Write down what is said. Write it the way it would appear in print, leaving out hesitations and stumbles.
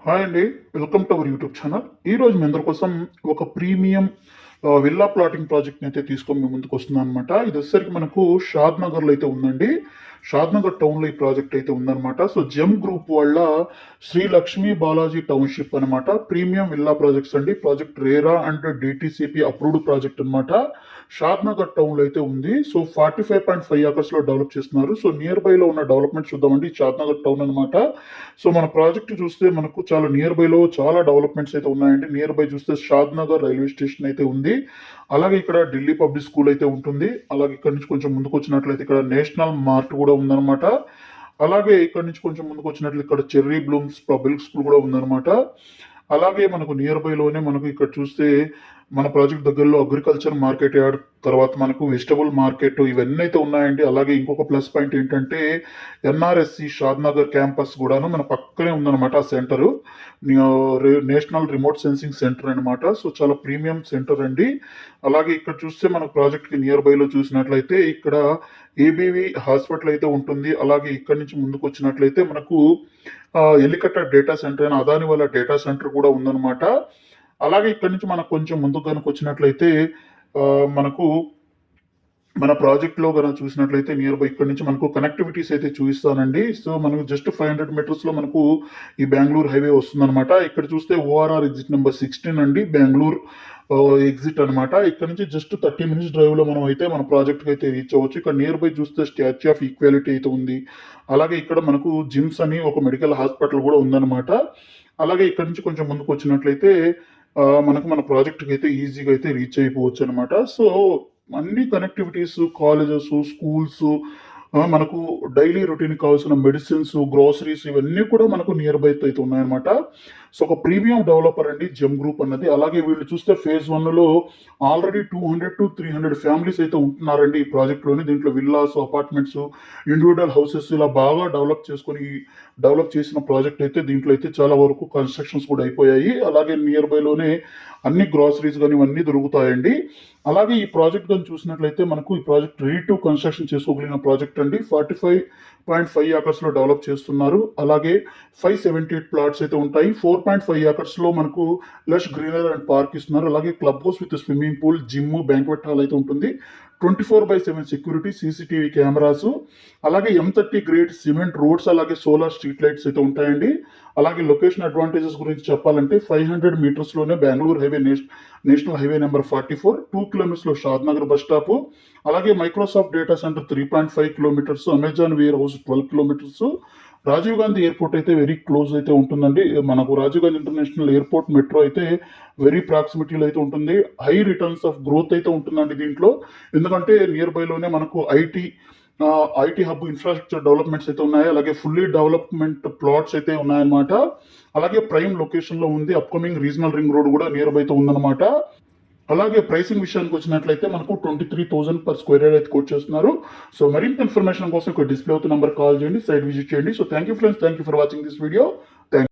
Hi అండి. Welcome to our YouTube channel. ఈరోజు మీ అందరి కోసం ఒక ప్రీమియం విల్లా ప్లాటింగ్ ప్రాజెక్ట్ని అయితే తీసుకొని మీ ముందుకు వస్తున్నాను అనమాట. ఇది వచ్చేసరికి మనకు షాద్ నగర్లో అయితే ఉందండి. షాద్ నగర్ టౌన్లో ఈ ప్రాజెక్ట్ అయితే ఉందన్నమాట. సో జెమ్ గ్రూప్ వాళ్ళ శ్రీ లక్ష్మీ బాలాజీ టౌన్షిప్ అనమాట. ప్రీమియం విల్లా ప్రాజెక్ట్స్ అండి. Project RERA and DTCP approved project అనమాట. షాద్ నగర్ టౌన్లో అయితే ఉంది. సో 45.5 ఏకర్స్లో డెవలప్ చేస్తున్నారు. సో నియర్ బైలో ఉన్న డెవలప్మెంట్ చూద్దామండి. షాద్ నగర్ టౌన్ అనమాట. సో మన ప్రాజెక్ట్ చూస్తే మనకు చాలా నియర్ బైలో చాలా డెవలప్మెంట్స్ అయితే ఉన్నాయండి. నియర్ బై చూస్తే షాద్ నగర్ రైల్వే స్టేషన్ అయితే ఉంది. అలాగే ఇక్కడ ఢిల్లీ పబ్లిక్ స్కూల్ అయితే ఉంటుంది. అలాగే ఇక్కడ నుంచి కొంచెం ముందుకు వచ్చినట్లయితే ఇక్కడ నేషనల్ మార్ట్ కూడా ఉందన్నమాట. అలాగే ఇక్కడ నుంచి కొంచెం ముందుకు వచ్చినట్లు ఇక్కడ చెర్రీ బ్లూమ్స్ పబ్లిక్ స్కూల్ కూడా ఉందన్నమాట. అలాగే మనకు నియర్ బైలోనే మనకు ఇక్కడ చూస్తే మన ప్రాజెక్ట్ దగ్గరలో అగ్రికల్చర్ మార్కెట్ యార్డ్, తర్వాత మనకు వెజిటబుల్ మార్కెట్ ఇవన్నీ అయితే ఉన్నాయండి. అలాగే ఇంకొక ప్లస్ పాయింట్ ఏంటంటే ఎన్ఆర్ఎస్సి షాద్ నగర్ క్యాంపస్ కూడాను మన పక్కనే ఉందన్నమాట. ఆ centre national remote sensing centre అనమాట. సో చాలా ప్రీమియం సెంటర్ అండి. అలాగే ఇక్కడ చూస్తే మన ప్రాజెక్ట్ కి నియర్ బైలో చూసినట్లయితే ఇక్కడ ఏబీవి హాస్పిటల్ అయితే ఉంటుంది. అలాగే ఇక్కడ నుంచి ముందుకు వచ్చినట్లయితే మనకు ఎలికట్టర్ డేటా సెంటర్ అయిన అదాని వాళ్ళ డేటా సెంటర్ కూడా ఉందన్నమాట. అలాగే ఇక్కడ నుంచి మనకు కొంచెం ముందుకు కనుక వచ్చినట్లయితే మనకు మన ప్రాజెక్ట్ లో కనుక చూసినట్లయితే నియర్ బై ఇక్కడ నుంచి మనకు కనెక్టివిటీస్ అయితే చూపిస్తానండి. సో మనకు జస్ట్ 500 మీటర్స్ లో మనకు ఈ బెంగళూరు హైవే వస్తుందన్నమాట. ఇక్కడ చూస్తే ఓఆర్ఆర్ ఎగ్జిట్ నెంబర్ 16 అండి, బెంగళూరు ఎగ్జిట్ అనమాట. ఇక్కడ నుంచి జస్ట్ 30 మినిట్స్ డ్రైవ్ లో మనం అయితే మన ప్రాజెక్ట్ అయితే రీచ్ అవ్వచ్చు. ఇక్కడ నియర్ బై చూస్తే స్టాచ్యూ ఆఫ్ ఈక్వాలిటీ అయితే ఉంది. అలాగే ఇక్కడ మనకు జిమ్స్ అని ఒక మెడికల్ హాస్పిటల్ కూడా ఉందన్నమాట. అలాగే ఇక్కడ నుంచి కొంచెం ముందుకు వచ్చినట్లయితే మనకు మన ప్రాజెక్ట్కి అయితే ఈజీగా అయితే రీచ్ అయిపోవచ్చు అనమాట. సో అన్ని కనెక్టివిటీస్, కాలేజెస్, స్కూల్స్, మనకు డైలీ రొటీన్ కావాల్సిన మెడిసిన్స్, గ్రోసరీస్ ఇవన్నీ కూడా మనకు నియర్ బై అయితే ఉన్నాయన్నమాట. సో ఒక ప్రీమియం డెవలపర్ అండి జెమ్ గ్రూప్ అన్నది. అలాగే వీళ్ళు చూస్తే ఫేజ్ 1లో ఆల్రెడీ 200 to 300 ఫ్యామిలీస్ అయితే ఉంటున్నారండి ఈ ప్రాజెక్ట్ లోని. దీంట్లో విల్లాస్, అపార్ట్మెంట్స్, ఇండివిజువల్ హౌసెస్ ఇలా బాగా డెవలప్ చేసిన ప్రాజెక్ట్ అయితే దీంట్లో అయితే చాలా వరకు కన్స్ట్రక్షన్స్ కూడా అయిపోయాయి. అలాగే నియర్ బైలోనే అన్ని గ్రాసరీస్ కానీ ఇవన్నీ దొరుకుతాయండి. అలాగే ఈ ప్రాజెక్ట్ కానీ చూసినట్లయితే మనకు ఈ ప్రాజెక్ట్ రెడీ టు కన్స్ట్రక్షన్ చేసుకోగలిగిన ప్రాజెక్ట్ అండి. 45.5 ఏకర్స్ లో డెవలప్ చేస్తున్నారు. అలాగే 578 ప్లాట్స్ అయితే ఉంటాయి. 4.5 ఏకర్స్ లో మనకు లష్ గ్రీనరీ అండ్ పార్క్ ఇస్తున్నారు. అలాగే club house with swimming pool, gym, banquet hall అయితే ఉంటుంది. 24/7 సెక్యూరిటీ, సీసీటీవీ కెమెరాస్, అలాగే M30 గ్రేడ్ సిమెంట్ రోడ్స్, అలాగే సోలార్ స్ట్రీట్ లైట్స్ అయితే ఉంటాయండి. అలాగే లొకేషన్ అడ్వాంటేజెస్ గురించి చెప్పాలంటే 500 మీటర్స్ లోనే Bengaluru highway, national highway number 44, 2 kilometres లో షాద్ నగర్ బస్ స్టాప్, అలాగే Microsoft data centre 3.5 kilometres, Amazon warehouse 12 kilometres, Rajiv Gandhi airport అయితే వెరీ క్లోజ్ అయితే ఉంటుందండి. మనకు Rajiv Gandhi international airport metro అయితే వెరీ ప్రాక్సిమిటీలో అయితే ఉంటుంది. హై రిటర్న్స్ ఆఫ్ గ్రోత్ అయితే ఉంటుందండి దీంట్లో. ఎందుకంటే నియర్ బైలోనే మనకు ఐటీ హబ్ ఇన్ఫ్రాస్ట్రక్చర్ డెవలప్మెంట్స్ అయితే ఉన్నాయి. అలాగే ఫుల్లీ డెవలప్మెంట్ ప్లాట్స్ అయితే ఉన్నాయన్నమాట. అలాగే ప్రైమ్ లొకేషన్ లో ఉంది. అప్కమింగ్ రీజనల్ రింగ్ రోడ్ కూడా నియర్ బై అయితే ఉందన్నమాట. అలాగే ప్రైసింగ్ విషయానికి వచ్చినట్లయితే మనకు 23,000 per స్క్వేర్ యార్డ్ అయితే కోట్ చేస్తున్నారు. సో మరింత ఇన్ఫర్మేషన్ కోసం డిస్ప్లే అవుతున్న నంబర్ కాల్ చేయండి, సైట్ విజిట్ చేయండి. So thank you friends, thank you for watching this video.